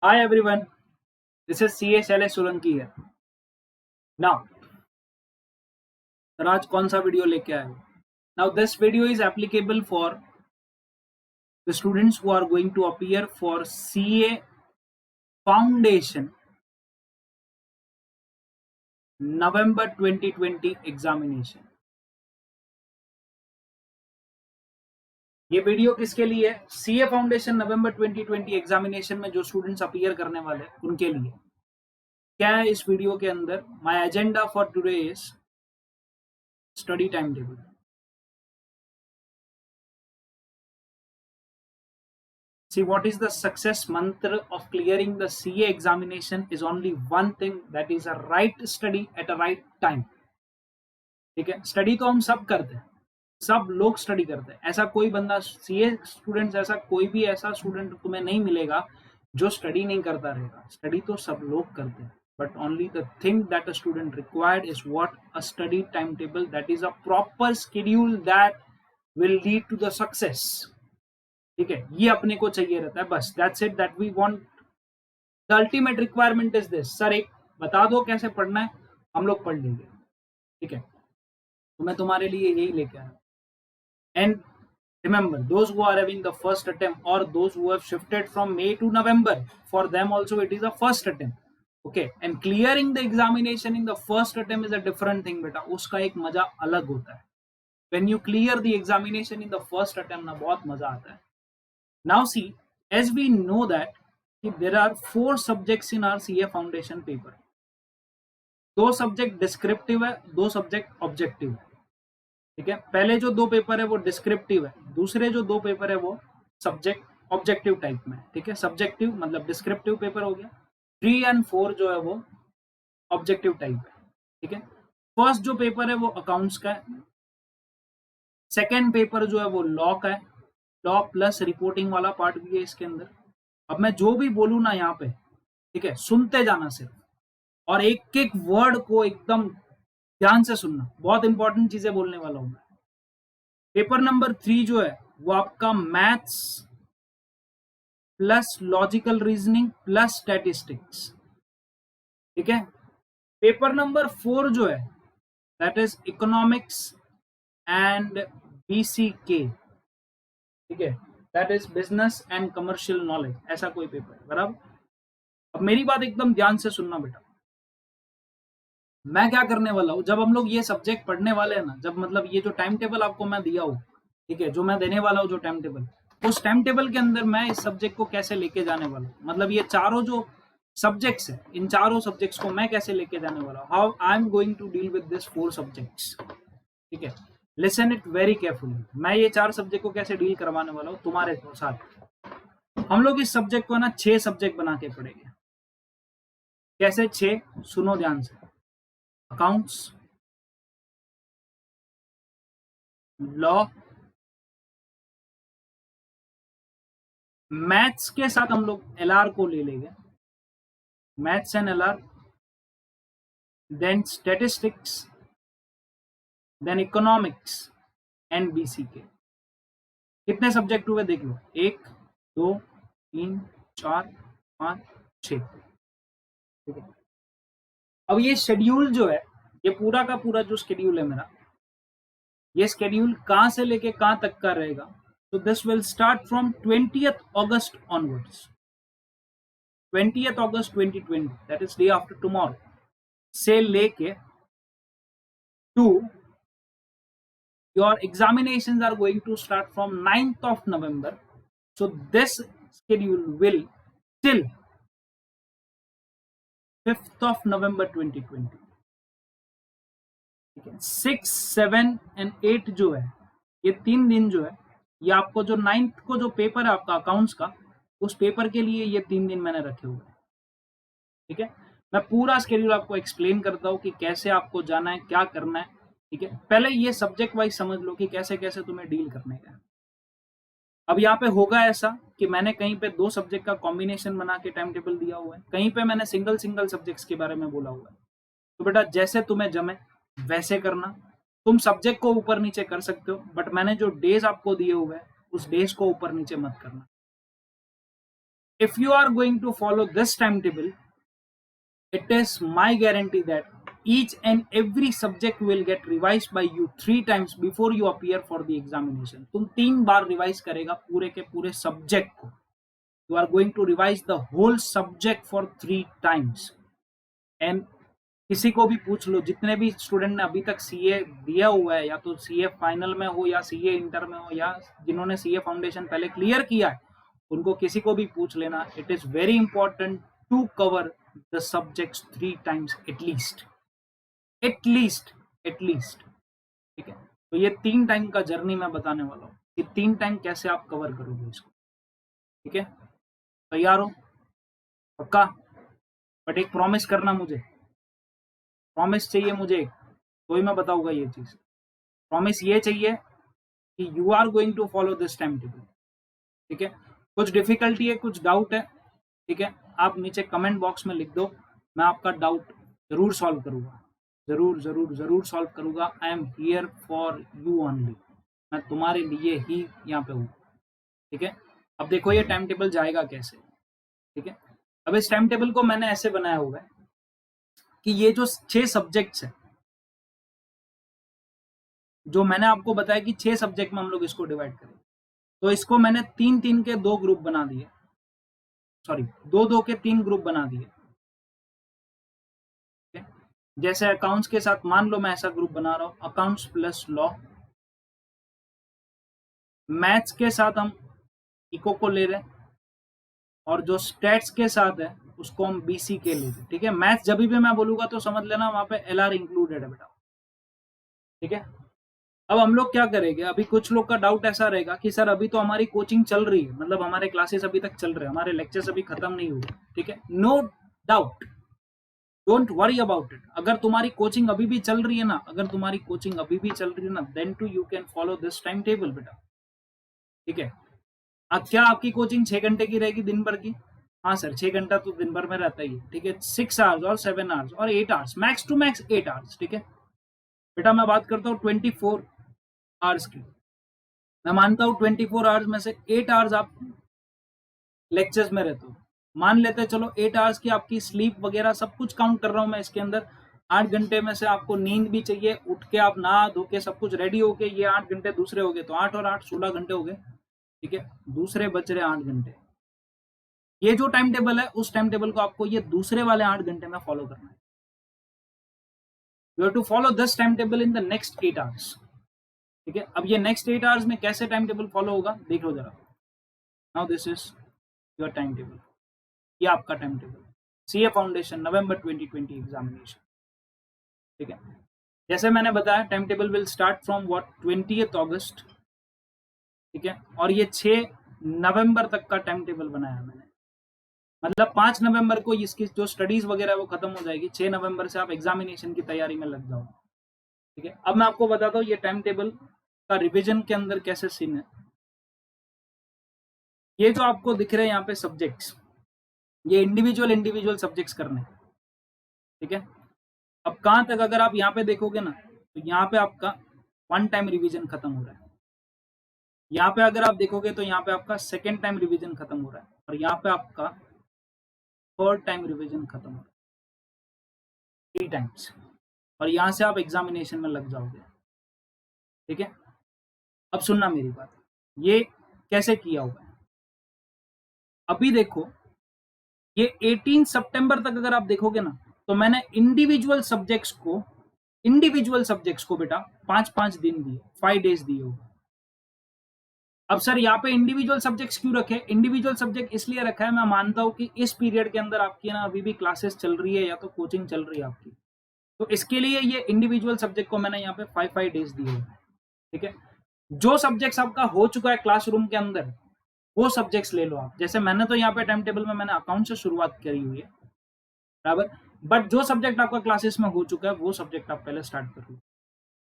Hi everyone, this is CA Shailesh Solanki here. Now, sir आज कौन सा वीडियो लेके आए हो? Now this video is applicable for the students who are going to appear for CA Foundation November 2020 examination. ये video किसके लिए है? CA फाउंडेशन नवंबर 2020 एग्जामिनेशन में जो स्टूडेंट्स अपीयर करने वाले हैं उनके लिए. क्या है इस वीडियो के अंदर? My agenda for today is study time table. See, what is the success mantra of clearing the CA examination is only one thing, that is a right study at a right time. ठीक है, study तो हम सब करते हैं, सब लोग study करते हैं. ऐसा कोई बंदा सीए स्टूडेंट्स, ऐसा कोई भी ऐसा स्टूडेंट तुम्हें नहीं मिलेगा जो स्टडी नहीं करता रहेगा. स्टडी तो सब लोग करते हैं, but only the thing that a student required is what a study time table, that is a proper schedule that will lead to the success. ठीक है, ये अपने को चाहिए रहता है बस. That's it, that we want. The ultimate requirement is this. Sir एक बता दो कैसे पढ़ना है, हम लोग पढ़ लेंगे. ठीक है, तो मैं तुम्हारे लिए यही लेके आया. And remember, those who are having the first attempt or those who have shifted from May to November, for them also it is a first attempt. Okay, and clearing the examination in the first attempt is a different thing बेटा. उसका एक मजा अलग होता है. when you clear the examination in the first attempt ना बहुत मजा आता है. Now see, as we know that there are 4 subjects in our CA foundation paper. 2 subject descriptive है, 2 सब्जेक्ट ऑब्जेक्टिव है. ठीक है, पहले जो 2 पेपर है वो डिस्क्रिप्टिव है, दूसरे जो 2 पेपर है वो सब्जेक्ट ऑब्जेक्टिव टाइप में. ठीक है, सब्जेक्टिव मतलब डिस्क्रिप्टिव पेपर हो गया. 3 और 4 जो है वो ऑब्जेक्टिव टाइप है. ठीक है, फर्स्ट जो पेपर है वो अकाउंट्स का है, सेकेंड पेपर जो है वो लॉ का है. लॉ प्लस रिपोर्टिंग वाला पार्ट भी है इसके अंदर. अब मैं जो भी बोलूं ना यहाँ पे, ठीक है, सुनते जाना सिर्फ, और एक एक वर्ड को एकदम ध्यान से सुनना. बहुत इंपॉर्टेंट चीजें बोलने वाला हूं मैं. पेपर नंबर 3 जो है वो आपका maths plus logical reasoning plus statistics. ठीक है, पेपर नंबर 4 जो है that is economics and BCK. ठीक है, that is business and commercial knowledge. ऐसा कोई पेपर है, बराबर. अब मेरी बात एकदम ध्यान से सुनना बेटा. मैं क्या करने वाला हूँ, जब हम लोग ये सब्जेक्ट पढ़ने वाले हैं ना, जब मतलब ये जो टाइम टेबल आपको मैं दिया हूँ, ठीक है, जो मैं देने वाला हूँ जो टाइम टेबल, उस टाइम टेबल के अंदर मैं इस सब्जेक्ट को कैसे लेके जाने वाला हूँ, मतलब ये चारों जो सब्जेक्ट्स है, इन चारों सब्जेक्ट्स को मैं कैसे लेके जाने वाला हूँ, how I am going to deal with this 4 subjects. ठीक है, लिसन इट वेरी केयरफुली. मैं ये 4 सब्जेक्ट को कैसे डील करवाने वाला हूँ तुम्हारे साथ. हम लोग इस सब्जेक्ट को ना 6 सब्जेक्ट बना के पढ़ेंगे. कैसे 6? सुनो ध्यान से. अकाउंट्स, लॉ, मैथ्स के साथ हम लोग एलआर को ले लेंगे, maths and LR, then statistics, then economics and BCK. कितने सब्जेक्ट हुए देख लो, 1 2 3 4 5 6. ठीक है, अब ये शेड्यूल जो है, ये पूरा का पूरा जो शेड्यूल है मेरा, ये शेड्यूल कहां से लेके कहां तक का रहेगा. तो this will start from 20th August onwards. 20th August 2020, that is day after tomorrow, से लेके to your examinations are going to start from 9th of November. So this schedule will till 5th of November 2020. ठीक है, 6, 7 and 8 जो है, ये 3 दिन जो है, ये आपको जो 9th को जो पेपर है आपका अकाउंट्स का, उस पेपर के लिए ये 3 दिन मैंने रखे हुए हैं. ठीक है, मैं पूरा स्केड्यूल आपको एक्सप्लेन करता हूँ कि कैसे आपको जाना है, क्या करना है. ठीक है, पहले ये सब्जेक्ट वाइज समझ लो कि कैसे कैसे तुम्हें डील करने का है. अब यहाँ पे होगा ऐसा कि मैंने कहीं पे 2 सब्जेक्ट का कॉम्बिनेशन बना के टाइम टेबल दिया हुआ है, कहीं पे मैंने सिंगल सब्जेक्ट्स के बारे में बोला हुआ है. तो बेटा जैसे तुम्हें जमे वैसे करना. तुम सब्जेक्ट को ऊपर नीचे कर सकते हो, बट मैंने जो डेज आपको दिए हुए हैं उस डेज को ऊपर नीचे मत करना. if you are going to follow this timetable, it is my guarantee that each and every subject will get revised by you 3 times before you appear for the examination. तुम 3 बार रिवाइज करेगा पूरे के पूरे सब्जेक्ट को. You are going to revise the whole subject for 3 times. And किसी को भी पूछ लो, जितने भी स्टूडेंट ने अभी तक सीए दिया हुआ है, या तो सीए फाइनल में हो या सीए इंटर में हो, या जिन्होंने सीए फाउंडेशन पहले क्लियर किया है, उनको किसी को भी पूछ लेना. It is very important to cover the subjects 3 times at least. ठीक है. तो ये 3 टाइम का जर्नी मैं बताने वाला हूँ कि 3 टाइम कैसे आप कवर करोगे इसको. ठीक है, तैयार हो? पक्का? बट एक प्रॉमिस करना, मुझे प्रॉमिस चाहिए मुझे, तो ही मैं बताऊंगा ये चीज. प्रॉमिस ये चाहिए कि you are going to follow this time table. ठीक है. कुछ डिफिकल्टी है, कुछ डाउट है, ठीक है, आप नीचे कमेंट बॉक्स में लिख दो. मैं आपका डाउट जरूर सॉल्व करूंगा, जरूर सॉल्व करूंगा. I am here for you only. मैं तुम्हारे लिए ही यहाँ पे हूँ. ठीक है. अब देखो ये टाइम टेबल जाएगा कैसे. ठीक है. अब इस टाइम टेबल को मैंने ऐसे बनाया हुआ है कि ये जो 6 सब्जेक्ट्स है, जो मैंने आपको बताया कि 6 सब्जेक्ट में हम लोग इसको डिवाइड करें, तो इसको मैंने 3-3 के 2 ग्रुप बना दिए. सॉरी, 2-2 के 3 ग्रुप बना दिए. जैसे अकाउंट्स के साथ मान लो मैं ऐसा ग्रुप बना रहा हूं, अकाउंट्स प्लस लॉ. मैथ्स के साथ हम इको को ले रहे हैं, और जो स्टैट्स के साथ है उसको हम बीसी के ले रहे हैं. ठीक है. मैथ्स जब भी मैं बोलूंगा तो समझ लेना वहां पे एलआर इंक्लूडेड है बेटा. ठीक है. अब हम लोग क्या करेंगे, अभी कुछ लोग का डाउट ऐसा रहेगा कि सर अभी तो हमारी कोचिंग चल रही है, मतलब हमारे क्लासेस अभी तक चल रहे हैं, हमारे लेक्चर्स अभी खत्म नहीं हुए. ठीक है. No doubt, don't worry about it. अगर तुम्हारी कोचिंग अभी भी चल रही है ना, then too you can follow this time table बेटा. ठीक है. अब क्या आपकी कोचिंग 6 घंटे की रहेगी दिन भर की? हाँ सर, 6 घंटा तो दिन भर में रहता ही है. ठीक है. 6 आवर्स और 7 आवर्स और 8 hours, max to max 8 hours. ठीक है बेटा. मैं बात करता हूँ 24 आवर्स की. मैं मानता हूँ 24 आवर्स में से 8 आवर्स आप लेक्चर्स में रहते हो. मान लेते हैं चलो 8 आवर्स की आपकी स्लीप वगैरह सब कुछ काउंट कर रहा हूँ मैं इसके अंदर. 8 घंटे में से आपको नींद भी चाहिए, उठ के आप नहा धो के सब कुछ रेडी हो के, ये 8 घंटे दूसरे हो गए, तो 8 और 8 16 घंटे हो गए. ठीक है. दूसरे बच रहे 8 घंटे. ये जो टाइम टेबल है, उस टाइम टेबल को आपको ये दूसरे वाले 8 घंटे में फॉलो करना है. You have to follow this time table in the next 8 hours. ठीक है. अब ये नेक्स्ट 8 आवर्स में कैसे टाइम टेबल फॉलो होगा देख लो जरा. Now this is your time table. ये आपका टाइम टेबल, सीए फाउंडेशन नवंबर 2020 एग्जामिनेशन. ठीक है. जैसे मैंने बताया time table will start from what 20th अगस्त. ठीक है. और ये 6 नवंबर तक का टाइम टेबल बनाया मैंने. मतलब 5 नवंबर को इसकी जो स्टडीज वगैरह है वो खत्म हो जाएगी. 6 नवंबर से आप एग्जामिनेशन की तैयारी में लग जाओ. ठीक है. अब मैं आपको बताता हूँ ये टाइम टेबल का रिवीजन के अंदर कैसे सीन है. ये जो आपको दिख रहे हैं यहाँ पे सब्जेक्ट्स, ये इंडिविजुअल सब्जेक्ट्स करने. ठीक है. अब कहां तक अगर आप यहाँ पे देखोगे ना, तो यहाँ पे आपका 1 टाइम रिवीजन खत्म हो रहा है. यहाँ पे अगर आप देखोगे तो यहाँ पे आपका 2nd टाइम रिवीजन खत्म हो रहा है, और यहाँ पे आपका 3rd टाइम रिवीजन खत्म हो रहा है. 3 टाइम्स. और यहाँ से आप एग्जामिनेशन में लग जाओगे. ठीक है. अब सुनना मेरी बात, ये कैसे किया हुआ है. अभी देखो ये 18 सितंबर तक अगर आप देखोगे ना, तो मैंने इंडिविजुअल सब्जेक्ट्स को बेटा 5-5 दिन दिए, 5 डेज दिए होगा. अब सर यहाँ पे इंडिविजुअल सब्जेक्ट्स क्यों रखे? इंडिविजुअल सब्जेक्ट इसलिए रखा है, मैं मानता हूँ कि इस पीरियड के अंदर आपकी ना अभी भी क्लासेस चल रही है या तो कोचिंग चल रही है आपकी, तो इसके लिए ये इंडिविजुअल सब्जेक्ट को मैंने यहाँ पे 5-5 डेज दिए हैं. ठीक है. जो सब्जेक्ट्स आपका हो चुका है क्लासरूम के अंदर, वो सब्जेक्ट्स ले लो आप. जैसे मैंने तो यहाँ पे टाइम टेबल में मैंने अकाउंट से शुरुआत करी हुई है, बराबर. बट जो सब्जेक्ट आपका क्लासेस में हो चुका है वो सब्जेक्ट आप पहले स्टार्ट कर लो.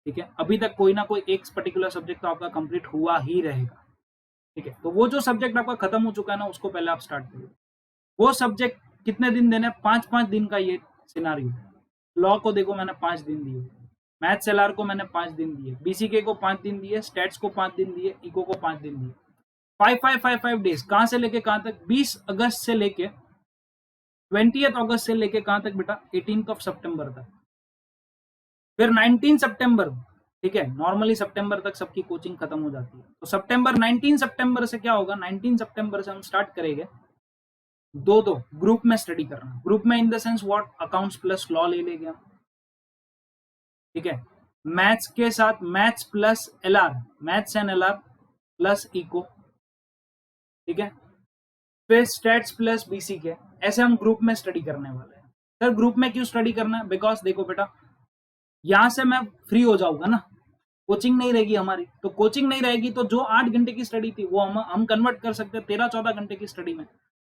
ठीक है. अभी तक कोई ना कोई एक पर्टिकुलर सब्जेक्ट तो आपका कंप्लीट हुआ ही रहेगा. ठीक है. तो वो जो सब्जेक्ट आपका खत्म हो चुका है ना, उसको पहले आप स्टार्ट करो. वो सब्जेक्ट कितने दिन देने? 5-5 दिन का ये सिनारियो. लॉ को देखो मैंने 5 दिन दिए, मैथ्स एलआर को मैंने 5 दिन दिए, बीसीके को 5 दिन दिए, स्टैट्स को 5 दिन दिए, इको को 5 दिन दिए. फाइव डेज, कहां से लेके कहां तक? 20 अगस्त से लेके 20 अगस्त से लेके कहां तक बेटा? 18 सितंबर तक। फिर 19 सितंबर, ठीक है, नॉर्मली सितंबर तक सबकी कोचिंग खत्म हो जाती है, तो सितंबर 19 सितंबर से क्या होगा? 19 सितंबर से हम स्टार्ट करेंगे दो ग्रुप में स्टडी करना। ग्रुप में in the sense what? Accounts plus law ले लेंगे हम, ठीक है। मैथ्स के साथ maths plus LR, maths and LR plus eco, ठीक है। फिर स्टैट्स प्लस बीसी के, ऐसे हम ग्रुप में स्टडी करने वाले हैं। सर ग्रुप में क्यों स्टडी करना है? बिकॉज देखो बेटा, यहां से मैं फ्री हो जाऊंगा ना, कोचिंग नहीं रहेगी हमारी, तो कोचिंग नहीं रहेगी तो जो 8 घंटे की स्टडी थी वो हम कन्वर्ट कर सकते हैं 13-14 घंटे की स्टडी में।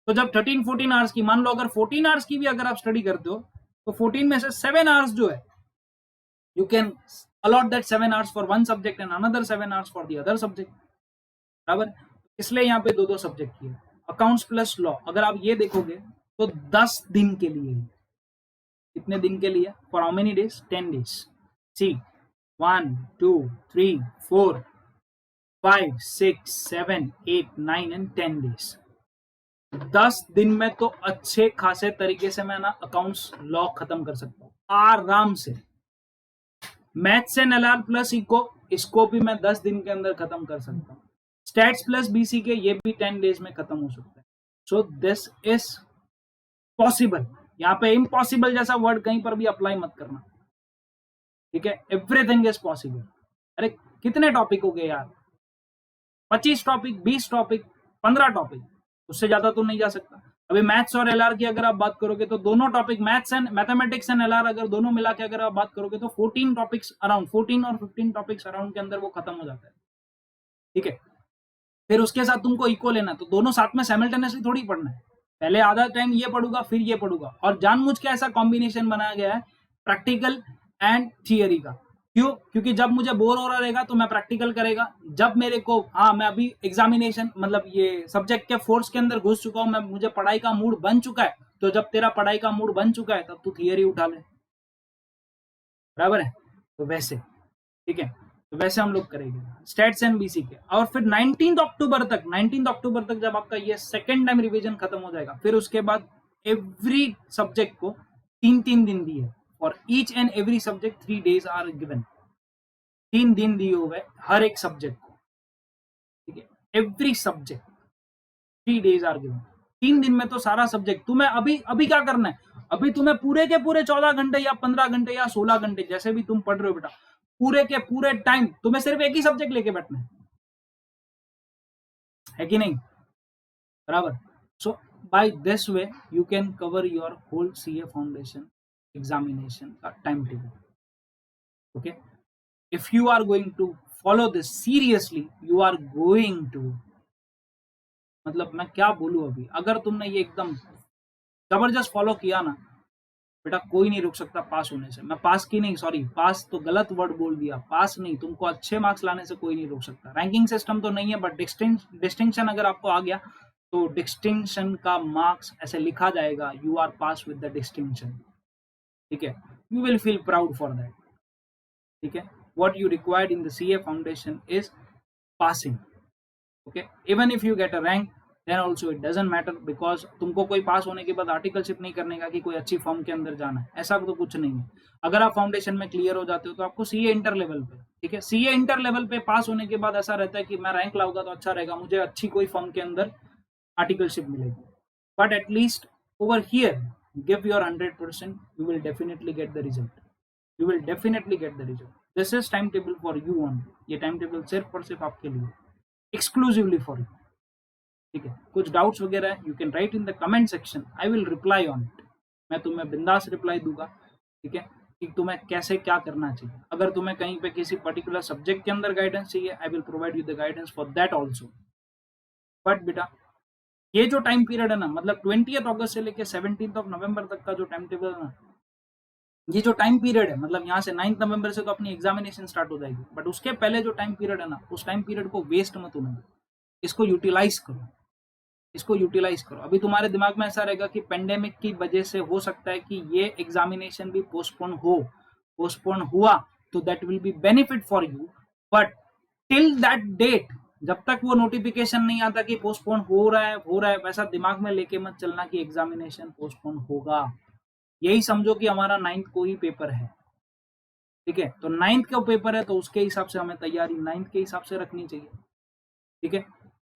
तो जब 13-14 आवर्स की, मान लो अगर 14 आवर्स की भी अगर आप स्टडी करते हो, तो 14 में से 7 आवर्स जो है, you can allot that 7 hours for one subject and another 7 hours for the other subject, बराबर। इसलिए यहाँ पे दो सब्जेक्ट की है। अकाउंट्स प्लस लॉ अगर आप ये देखोगे तो 10 दिन के लिए, कितने दिन के लिए? For how many days? 10 days. See 1 2 3 4 5 6 7 8 9 and 10 days. 10 दिन में तो अच्छे खासे तरीके से मैं ना अकाउंट्स लॉ खत्म कर सकता हूँ आराम से। Maths and LR plus eco, इसको भी मैं 10 दिन के अंदर खत्म कर सकता हूँ। स्टैट्स प्लस बीसी के, ये भी 10 डेज में खत्म हो सकता है। So this is possible. यहाँ पे इम्पॉसिबल जैसा वर्ड कहीं पर भी अप्लाई मत करना, ठीक है। Everything is possible. अरे कितने टॉपिक हो गए यार? 25 टॉपिक, 20 टॉपिक, 15 टॉपिक, उससे ज्यादा तो नहीं जा सकता। अभी मैथ्स और एलआर की अगर आप बात करोगे तो दोनों topic, maths and mathematics and LR, अगर दोनों मिला के अगर आप बात करोगे तो 14 टॉपिक्स अराउंड, 14 और 15 टॉपिक्स अराउंड के अंदर वो खत्म हो जाता है, ठीक है। फिर उसके साथ तुमको इको लेना, तो दोनों साथ में साइमल्टेनियसली थोड़ी पढ़ना है। पहले आधा टाइम ये पढ़ूंगा फिर ये पढ़ूंगा, और जानबूझ के ऐसा कॉम्बिनेशन बनाया गया है प्रैक्टिकल एंड थियरी का। क्यों? क्योंकि जब मुझे बोर हो रहा रहेगा तो मैं प्रैक्टिकल करेगा, जब मेरे को मैं अभी एग्जामिनेशन मतलब ये सब्जेक्ट के फोर्स के अंदर घुस चुका हूं, मैं मुझे पढ़ाई का मूड बन चुका है, तो जब तेरा पढ़ाई का मूड बन चुका है तब तू थियरी उठा ले, बराबर है। तो वैसे, ठीक है, तो वैसे हम लोग करेंगे स्टैट्स एंड बीसी के। और फिर 19 अक्टूबर तक जब आपका ये सेकेंड टाइम रिवीजन खत्म हो जाएगा, फिर उसके बाद एवरी सब्जेक्ट को 3-3 दिन दिए, और each and every subject 3 days are given. 3 दिन दिए हुए हर एक सब्जेक्ट को, ठीक है। Every subject 3 days are given. 3 दिन में तो सारा सब्जेक्ट तुम्हें अभी क्या करना है? अभी तुम्हें पूरे के पूरे 14 घंटे या 15 घंटे या 16 घंटे जैसे भी तुम पढ़ रहे हो बेटा, पूरे के पूरे टाइम तुम्हें सिर्फ एक ही सब्जेक्ट लेके बैठना है कि नहीं? बराबर। So by this way you can cover your whole CA foundation examination का time table, okay. If you are going to follow this seriously, you are going to, मतलब मैं क्या बोलूं अभी, अगर तुमने ये एकदम जबरदस्त फॉलो किया ना बेटा, कोई नहीं रुक सकता पास होने से। मैं पास की नहीं, सॉरी, पास तो गलत वर्ड बोल दिया, पास नहीं, तुमको अच्छे मार्क्स लाने से कोई नहीं रोक सकता। रैंकिंग सिस्टम तो नहीं है, बट डिस्टिंक्शन अगर आपको आ गया तो डिस्टिंक्शन का मार्क्स ऐसे लिखा जाएगा, you are pass with the distinction, ठीक है। You will feel proud for that, ठीक है। What you required in the CA foundation is passing, okay. Even if you get a rank then also it doesn't matter, because तुमको कोई पास होने के बाद articleship नहीं करने का कि कोई अच्छी फॉर्म के अंदर जाना है, ऐसा तो कुछ नहीं है। अगर आप फाउंडेशन में क्लियर हो जाते हो तो आपको सीए इंटर लेवल पे, ठीक है, सीए इंटर लेवल पे पास होने के बाद ऐसा रहता है कि मैं रैंक लाऊंगा तो अच्छा रहेगा, मुझे अच्छी कोई फॉर्म के अंदर आर्टिकलशिप मिलेगी। But at least over here give your 100%, you will definitely get the result, you will definitely get the result. This is time table for you only, ये टाइम टेबल सिर्फ और सिर्फ आपके लिए, एक्सक्लूसिवली फॉर यू, ठीक है। कुछ डाउट्स वगैरह है, you can write in the comment section, I will reply on it. मैं तुम्हें बिंदास रिप्लाई दूंगा, ठीक है, कि तुम्हें कैसे क्या करना चाहिए। अगर तुम्हें कहीं पे किसी पर्टिकुलर सब्जेक्ट के अंदर गाइडेंस चाहिए, I will provide you the guidance for that also. But बेटा ये जो टाइम पीरियड है ना, मतलब 20 अगस्त से लेकर 17 नवंबर तक का जो टाइम टेबल है ना, ये जो टाइम पीरियड है, मतलब यहाँ से 9 नवंबर से तो अपनी एग्जामिनेशन स्टार्ट हो जाएगी, बट उसके पहले जो टाइम पीरियड है ना, उस टाइम पीरियड को वेस्ट मत होने दो, इसको यूटिलाइज करो, इसको यूटिलाइज करो। अभी तुम्हारे दिमाग में ऐसा रहेगा कि पेंडेमिक की वजह से हो सकता है कि ये एग्जामिनेशन भी पोस्टपोन हुआ तो that will be benefit for you, but till that date जब तक वो नोटिफिकेशन नहीं आता कि पोस्टपोन हो रहा है, वैसा दिमाग में लेके मत चलना कि एग्जामिनेशन पोस्टपोन होगा। यही समझो कि हमारा 9th को ही पेपर है, ठीक है, तो 9th का पेपर है तो उसके हिसाब से हमें तैयारी 9th के हिसाब से रखनी चाहिए, ठीक है,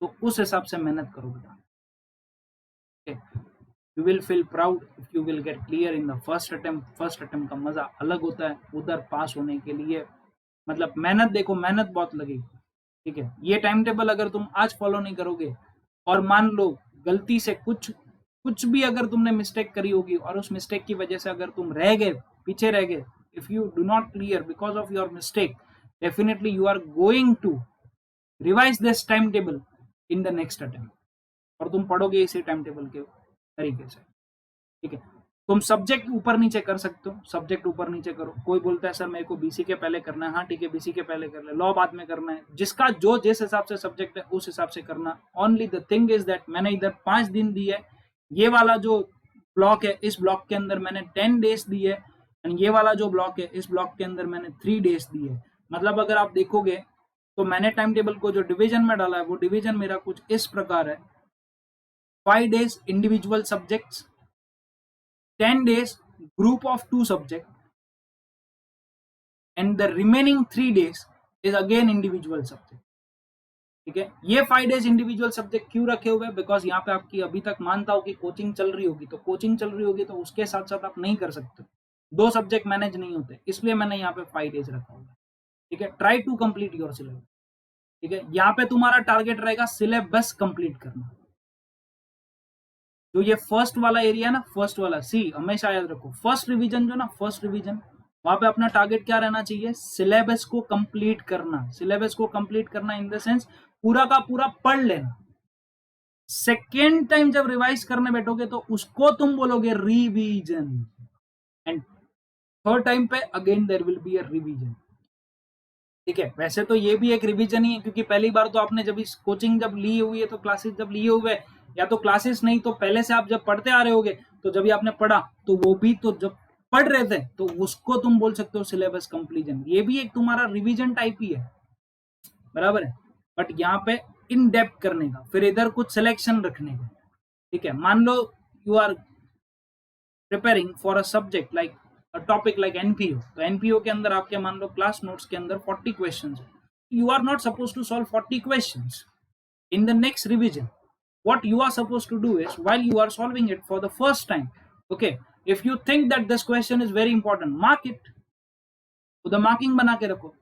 तो उस हिसाब से मेहनत करो बेटा, ठीक है। You will feel proud if you will get clear in the first attempt का मजा अलग होता है उधर पास होने के लिए, मतलब मेहनत देखो, मेहनत बहुत लगेगी, ठीक है। ये टाइम टेबल अगर तुम आज फॉलो नहीं करोगे और मान लो गलती से कुछ भी अगर तुमने मिस्टेक करी होगी और उस मिस्टेक की वजह से अगर तुम रह गए, पीछे रह गए, if you do not clear because of your mistake, definitely you are going to revise this timetable in the next attempt, और तुम पढ़ोगे इसी टाइम टेबल के तरीके से, ठीक है। तुम सब्जेक्ट ऊपर नीचे कर सकते हो, सब्जेक्ट ऊपर नीचे करो। कोई बोलता है सर मेरे को बीसी के पहले करना है, हाँ ठीक है, बीसी के पहले कर ले, लॉ बाद में करना है, जिसका जो जिस हिसाब से सब्जेक्ट है उस हिसाब से करना। Only the thing is that मैंने इधर 5 दिन दी है, ये वाला जो ब्लॉक है इस ब्लॉक के अंदर मैंने 10 डेज दी है, एंड ये वाला जो ब्लॉक है इस ब्लॉक के अंदर मैंने 3 डेज दी है। मतलब अगर आप देखोगे तो मैंने टाइम टेबल को जो डिवीजन में डाला है वो डिवीजन मेरा कुछ इस प्रकार है, 5 days individual subjects, 10 days group of 2 subjects, and the remaining 3 days is again individual subject, ठीक है। ये 5 days इंडिविजुअल सब्जेक्ट क्यों रखे हुए हैं, बिकॉज यहाँ पे आपकी अभी तक मानता हूँ कि कोचिंग चल रही होगी, तो कोचिंग चल रही होगी तो उसके साथ साथ आप नहीं कर सकते, 2 सब्जेक्ट मैनेज नहीं होते, इसलिए मैंने यहाँ पे 5 days रखा हुआ है, ठीक है। Try to complete your syllabus, ठीक है। यहाँ पे तुम्हारा टारगेट रहेगा सिलेबस कंप्लीट करना। जो ये फर्स्ट वाला एरिया ना, फर्स्ट वाला सी, हमेशा याद रखो, फर्स्ट रिवीजन जो ना, फर्स्ट रिवीजन, वहां पे अपना टारगेट क्या रहना चाहिए, सिलेबस को कंप्लीट करना। सिलेबस को कंप्लीट करना इन द सेंस पूरा का पूरा पढ़ लेना। सेकेंड टाइम जब रिवाइज करने बैठोगे तो उसको तुम बोलोगे रिवीजन, एंड थर्ड टाइम पे again there will be a revision, ठीक है। वैसे तो ये भी एक रिवीजन ही है, क्योंकि पहली बार तो आपने जब इस कोचिंग जब ली हुई है, तो क्लासेस जब लिए हुए, या तो क्लासेस नहीं तो पहले से आप जब पढ़ते आ रहे होगे, तो जब आपने पढ़ा तो वो भी तो जब पढ़ रहे थे तो उसको तुम बोल सकते हो सिलेबस कंप्लीजन। ये भी एक तुम्हारा रिवीजन टाइप ही है, बराबर है, बट यहाँ पे इन डेप्थ करने का, फिर इधर कुछ सिलेक्शन रखने का, ठीक है। मान लो you are preparing for a subject like topic like NPO, तो एनपीओ के अंदर आपके मान लो क्लास नोट्स के अंदर 40 क्वेश्चंस है, you are not suppose to solve 40 questions in the next revision. what you are supposed to do is, while you are solving it for the first time, okay, if you think that this question is very important, mark it, तो the marking बना के रखो।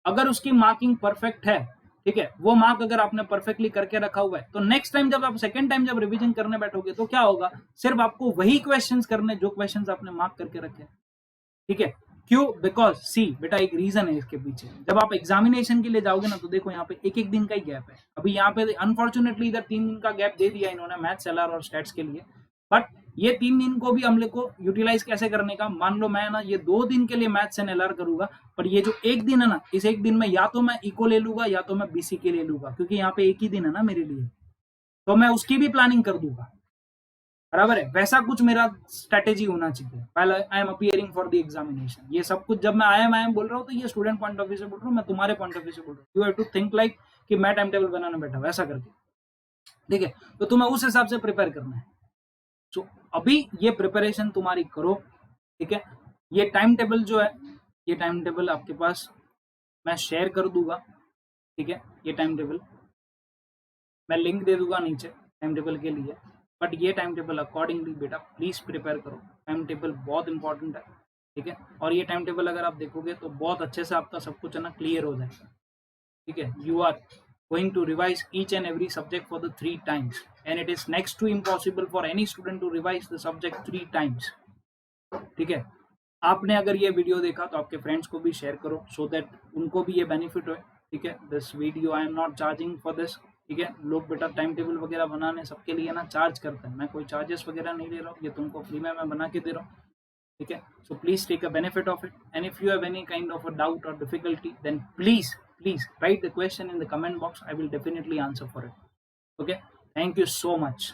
अगर उसकी marking perfect है, ठीक है, वो मार्क अगर आपने परफेक्टली करके रखा हुआ है, तो नेक्स्ट टाइम जब आप सेकंड टाइम जब रिवीजन करने बैठोगे तो क्या होगा, सिर्फ आपको वही क्वेश्चंस करने जो क्वेश्चंस आपने मार्क करके रखे, ठीक है। क्यों, बिकॉज सी बेटा एक रीजन है इसके पीछे। जब आप एग्जामिनेशन के लिए जाओगे ना, तो देखो यहाँ पे एक दिन का ही गैप है। अभी यहाँ पे अनफॉर्चुनेटली इधर 3 दिन का गैप दे दिया इन्होंने मैथ्स, एलआर और स्टैट्स के लिए, बट ये 3 दिन को भी हम लोग को यूटिलाइज कैसे करने का, मान लो मैं ना ये 2 दिन के लिए मैथ्स एंड एलआर करूंगा, पर ये जो एक दिन है ना, इस एक दिन में या तो मैं इको ले लूंगा या तो मैं बीसी के ले लूंगा, क्योंकि यहाँ पे एक ही दिन है ना मेरे लिए, तो मैं उसकी भी प्लानिंग कर दूंगा, बराबर है। वैसा कुछ मेरा स्ट्रेटेजी होना चाहिए पहले I am appearing for the examination. ये सब कुछ जब मैं आई एम बोल रहा हूँ तो ये स्टूडेंट पॉइंट ऑफ व्यू से बोल रहा हूँ, मैं तुम्हारे पॉइंट ऑफ व्यू से बोल रहा हूँ। You have to think like कि मैं टाइम टेबल बनाने बैठा हूँ ऐसा करके, ठीक है, तो तुम्हें उस हिसाब से प्रिपेयर करना है। तो अभी ये प्रिपरेशन तुम्हारी करो, ठीक है। ये टाइम टेबल जो है, ये टाइम टेबल आपके पास मैं शेयर कर दूंगा, ठीक है। ये टाइम टेबल मैं लिंक दे दूंगा नीचे टाइम टेबल के लिए, बट ये टाइम टेबल अकॉर्डिंगली बेटा प्लीज प्रिपेयर करो। टाइम टेबल बहुत इंपॉर्टेंट है, ठीक है। और ये टाइम टेबल अगर आप देखोगे तो बहुत अच्छे से आपका सब कुछ है ना क्लियर हो जाएगा, ठीक है। You are going to revise each and every subject for the 3 times, and it is next to impossible for any student to revise the subject 3 times, ठीक है। आपने अगर ये वीडियो देखा तो आपके फ्रेंड्स को भी शेयर करो, सो दैट उनको भी ये बेनिफिट हो, ठीक है। This video I am not charging for this, ठीक है। लोग बेटा टाइम टेबल वगैरह बनाने सबके लिए ना चार्ज करते हैं, मैं कोई चार्जेस वगैरह नहीं दे रहा हूँ, ये तुमको फ्री में मैं बना के दे रहा हूँ, ठीक है। So please take a benefit of it, and if you have any kind of a doubt और difficulty then please write the question in the comment box. I will definitely answer for it. Okay, thank you so much.